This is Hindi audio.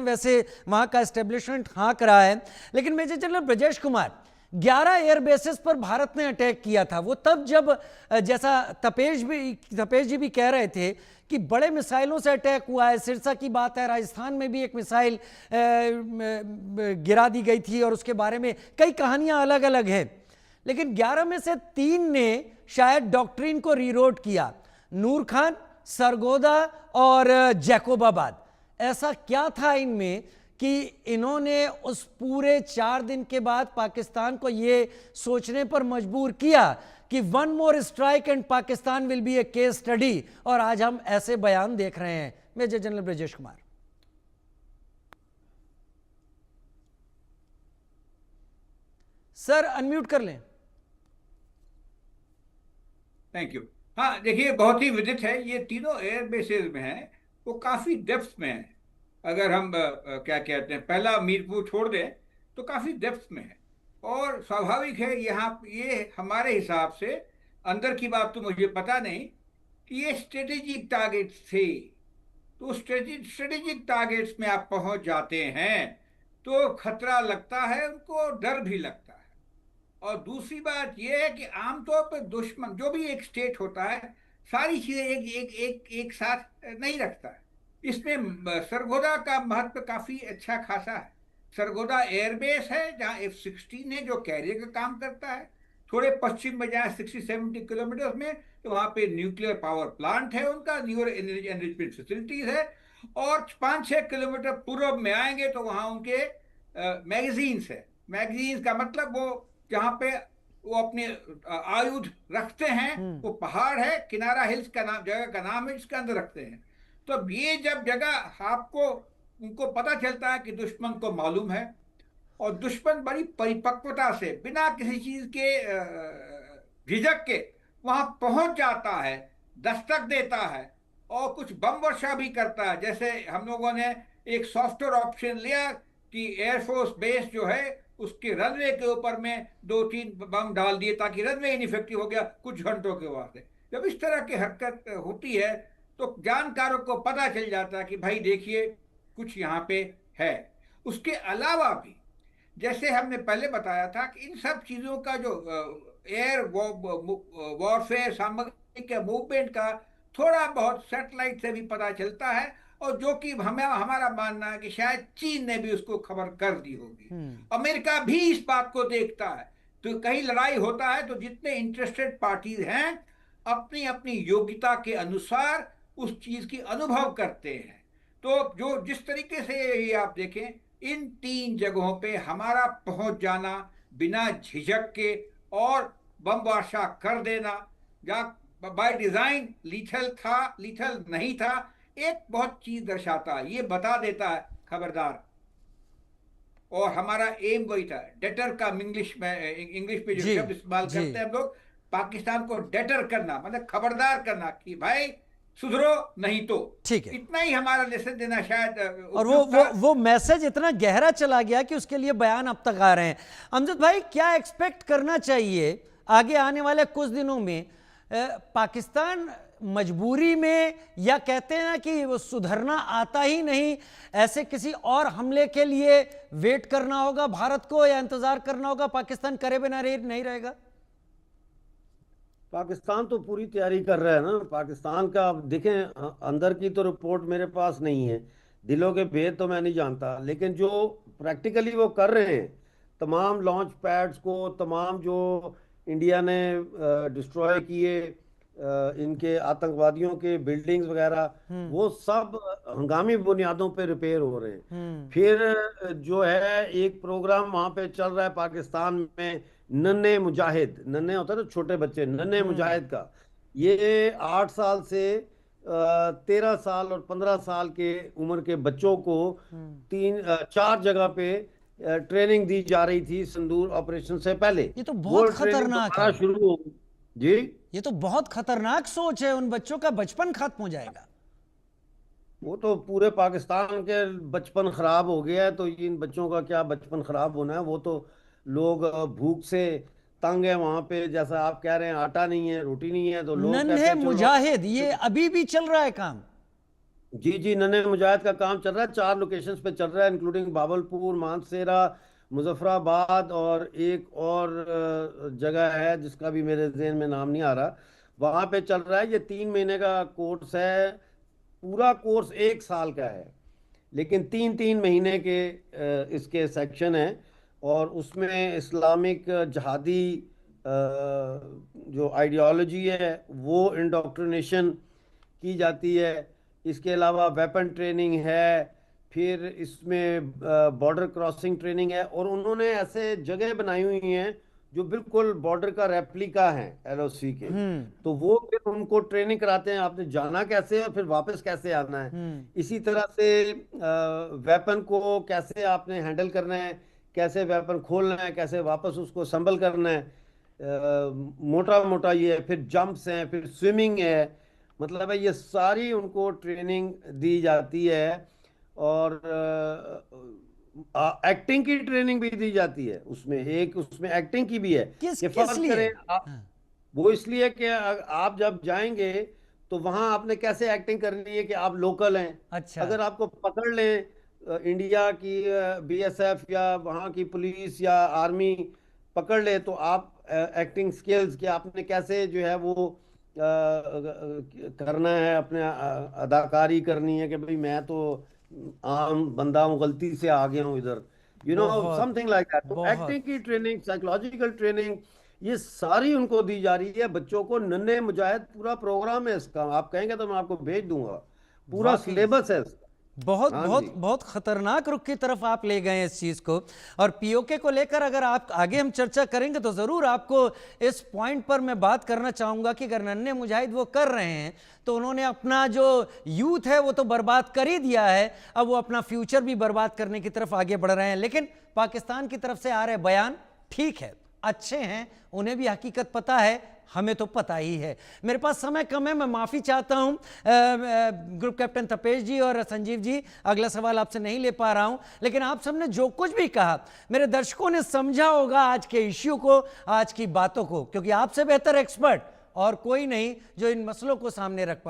वैसे वहां का एस्टेब्लिशमेंट हाँक रहा है, लेकिन major general Brajesh Kumar, 11 airbases पर भारत ने अटैक किया था। वो तब जब जैसा तपेश जी भी कह रहे थे कि बड़े मिसाइलों से अटैक हुआ है। सिरसा की बात है, राजस्थान में भी एक मिसाइल गिरा दी गई थी और उसके बारे में कई कहानियां अलग अलग हैं। लेकिन 11 में से 3 ने शायद डॉक्ट्रिन को रीरोट किया, नूर खान, सरगोदा और जैकोबाबाद। ऐसा क्या था इनमें कि इन्होंने उस पूरे 4 दिन के बाद पाकिस्तान को यह सोचने पर मजबूर किया कि one more strike and Pakistan will be a case study, और आज हम ऐसे बयान देख रहे हैं। Major general Brajesh Kumar. Sir unmute कर लें। Thank you. हाँ देखिए, बहुत ही विदित है, ये तीनों एयर बेसेस में है, वो काफ़ी डेप्थ में है। अगर हम क्या कहते हैं, पहला मीरपुर छोड़ दें तो काफ़ी डेप्थ में है। और स्वाभाविक है, यहाँ ये हमारे हिसाब से, अंदर की बात तो मुझे पता नहीं, कि ये स्ट्रेटेजिक टारगेट्स थे। तो स्ट्रेटेजिक टारगेट्स में आप पहुंच जाते हैं तो खतरा लगता है, उनको डर भी लगता है। और दूसरी बात यह है कि आमतौर पर दुश्मन, जो भी एक स्टेट होता है, सारी चीजें एक साथ नहीं रखता है। इसमें सरगोदा का महत्व काफी अच्छा खासा है। सरगोदा एयरबेस है जहां F-16 है जो कैरियर का काम करता है। थोड़े पश्चिम में जाए 60-70 किलोमीटर में, तो वहां पे न्यूक्लियर पावर प्लांट है, उनका न्यूक्लियर एनरिचमेंट फैसिलिटीज है। और 5-6 किलोमीटर पूर्व में आएंगे तो वहां उनके मैगजीन्स है। मैगजीन्स का मतलब वो जहाँ पे वो अपने आयुध रखते हैं, वो पहाड़ है, किनारा हिल्स का नाम, जगह का नाम है, जिसके अंदर रखते हैं। तो ये जब जगह आपको, उनको पता चलता है कि दुश्मन को मालूम है, और दुश्मन बड़ी परिपक्वता से बिना किसी चीज के झिझक के वहां पहुंच जाता है, दस्तक देता है, और कुछ बम वर्षा भी करता है। जैसे हम लोगों ने एक सॉफ्टवेयर ऑप्शन लिया कि एयरफोर्स बेस जो है उसके रनवे के ऊपर में 2-3 बम डाल दिए ताकि रनवे इनइफेक्टिव हो गया कुछ घंटों के वास्ते। जब इस तरह की हरकत होती है तो जानकारों को पता चल जाता है कि भाई देखिए कुछ यहाँ पे है। उसके अलावा भी, जैसे हमने पहले बताया था, कि इन सब चीज़ों का जो एयर वॉरफेयर सामग्री के मूवमेंट का थोड़ा बहुत सैटेलाइट से भी पता चलता है, और जो कि हमें, हमारा मानना है कि शायद चीन ने भी उसको खबर कर दी होगी। अमेरिका भी इस बात को देखता है। तो कहीं लड़ाई होता है तो जितने इंटरेस्टेड पार्टीज हैं अपनी अपनी योग्यता के अनुसार उस चीज की अनुभव करते हैं। तो जो जिस तरीके से ये आप देखें, इन 3 जगहों पे हमारा पहुंच जाना बिना झिझक के और बम वर्षा कर देना, बाय डिजाइन लीथल था, लीथल नहीं था, एक बहुत चीज दर्शाता है, ये बता देता है खबरदार। और हमारा एम वही था, डेटर का इंग्लिश में जो शब्द इस्तेमाल करते हैं हम लोग, पाकिस्तान को डेटर करना, मतलब खबरदार करना कि भाई सुधरो नहीं तो। ठीक है, इतना ही हमारा लेसन देना शायद। और वो मैसेज इतना गहरा चला गया कि उसके लिए बयान अब तक आ रहे हैं। अमजद भाई, क्या एक्सपेक्ट करना चाहिए आगे आने वाले कुछ दिनों में? पाकिस्तान मजबूरी में, या कहते हैं ना कि वो सुधरना आता ही नहीं, ऐसे किसी और हमले के लिए वेट करना होगा भारत को, या इंतजार करना होगा, पाकिस्तान करे बिना नहीं रहेगा? पाकिस्तान तो पूरी तैयारी कर रहा है ना। पाकिस्तान का आप देखें, अंदर की तो रिपोर्ट मेरे पास नहीं है, दिलों के भेद तो मैं नहीं जानता, लेकिन जो प्रैक्टिकली वो कर रहे हैं, तमाम लॉन्च पैड्स को, तमाम जो इंडिया ने डिस्ट्रॉय किए इनके आतंकवादियों के बिल्डिंग्स वगैरह, वो सब हंगामी बुनियादों पे रिपेयर हो रहे हैं। फिर जो है एक प्रोग्राम वहां पे चल रहा है पाकिस्तान में, नन्हे मुजाहिद, नन्हे होता है तो छोटे बच्चे, नन्हे मुजाहिद का, ये 8 साल से 13 साल और 15 साल के उम्र के बच्चों को 4 जगह पे ट्रेनिंग दी जा रही थी सिंदूर ऑपरेशन से पहले। ये तो बहुत खतरनाक है। शुरू हो जी, ये तो बहुत खतरनाक सोच है, उन बच्चों का बचपन खत्म हो जाएगा। वो तो पूरे पाकिस्तान के बचपन खराब हो गया है, तो इन बच्चों का क्या बचपन खराब होना है। वो तो लोग भूख से तंग है वहां पे, जैसा आप कह रहे हैं आटा नहीं है, रोटी नहीं है, तो लोग कहते नन्हे हैं मुजाहिद, ये अभी भी चल रहा है काम। जी जी, नन्हे मुजाहिद का काम चल रहा है, 4 लोकेशंस पे चल रहा है, इंक्लूडिंग बावलपुर, मानसेरा, मुजफ्फराबाद और एक और जगह है जिसका भी मेरे ज़हन में नाम नहीं आ रहा, वहाँ पे चल रहा है। ये 3 महीने का कोर्स है। पूरा कोर्स 1 साल का है, लेकिन 3 3 महीने के इसके सेक्शन हैं। और उसमें इस्लामिक जहादी जो आइडियोलॉजी है वो इंडोक्ट्रिनेशन की जाती है। इसके अलावा वेपन ट्रेनिंग है, फिर इसमें बॉर्डर क्रॉसिंग ट्रेनिंग है, और उन्होंने ऐसे जगह बनाई हुई हैं जो बिल्कुल बॉर्डर का रेप्लिका है एलओसी के। तो वो फिर उनको ट्रेनिंग कराते हैं, आपने जाना कैसे है और फिर वापस कैसे आना है। इसी तरह से वेपन को कैसे आपने हैंडल करना है, कैसे वेपन खोलना है, कैसे वापस उसको संभल करना है, मोटा मोटा ये है। फिर जंप्स हैं, फिर स्विमिंग है, मतलब है ये सारी उनको ट्रेनिंग दी जाती है। और एक्टिंग की ट्रेनिंग भी दी जाती है उसमें, एक उसमें एक्टिंग की भी है किस कि किस फर्ज लिए? करें हाँ, वो इसलिए कि आप जब जाएंगे तो वहां आपने कैसे एक्टिंग करनी है कि आप लोकल हैं। अच्छा। अगर आपको पकड़ लें इंडिया की बीएसएफ या वहां की पुलिस या आर्मी पकड़ ले, तो आप एक्टिंग स्किल्स कि आपने कैसे जो है वो करना है, अपने अदाकारी करनी है कि भाई मैं तो आम बंदा हूँ, गलती से आ गया हूँ इधर, बहुत समथिंग लाइक दैट। तो बहुत। एक्टिंग की ट्रेनिंग, साइकोलॉजिकल ट्रेनिंग, ये सारी उनको दी जा रही है बच्चों को। नन्हे मुजाहिद पूरा प्रोग्राम है इसका, आप कहेंगे तो मैं आपको भेज दूंगा, पूरा वाकई सिलेबस है इसका। बहुत हाँ बहुत जी। बहुत खतरनाक रुख की तरफ आप ले गए इस चीज को। और पीओके को लेकर अगर आप आगे हम चर्चा करेंगे तो जरूर आपको इस पॉइंट पर मैं बात करना चाहूंगा कि अगर नन्हे मुजाहिद वो कर रहे हैं तो उन्होंने अपना जो यूथ है वो तो बर्बाद कर ही दिया है, अब वो अपना फ्यूचर भी बर्बाद करने की तरफ आगे बढ़ रहे हैं। लेकिन पाकिस्तान की तरफ से आ रहे बयान ठीक है, अच्छे हैं, उन्हें भी हकीकत पता है, हमें तो पता ही है। मेरे पास समय कम है, मैं माफ़ी चाहता हूं ग्रुप कैप्टन तपेश जी और संजीव जी, अगला सवाल आपसे नहीं ले पा रहा हूं। लेकिन आप सबने जो कुछ भी कहा मेरे दर्शकों ने समझा होगा आज के इश्यू को, आज की बातों को, क्योंकि आपसे बेहतर एक्सपर्ट और कोई नहीं जो इन मसलों को सामने रख पा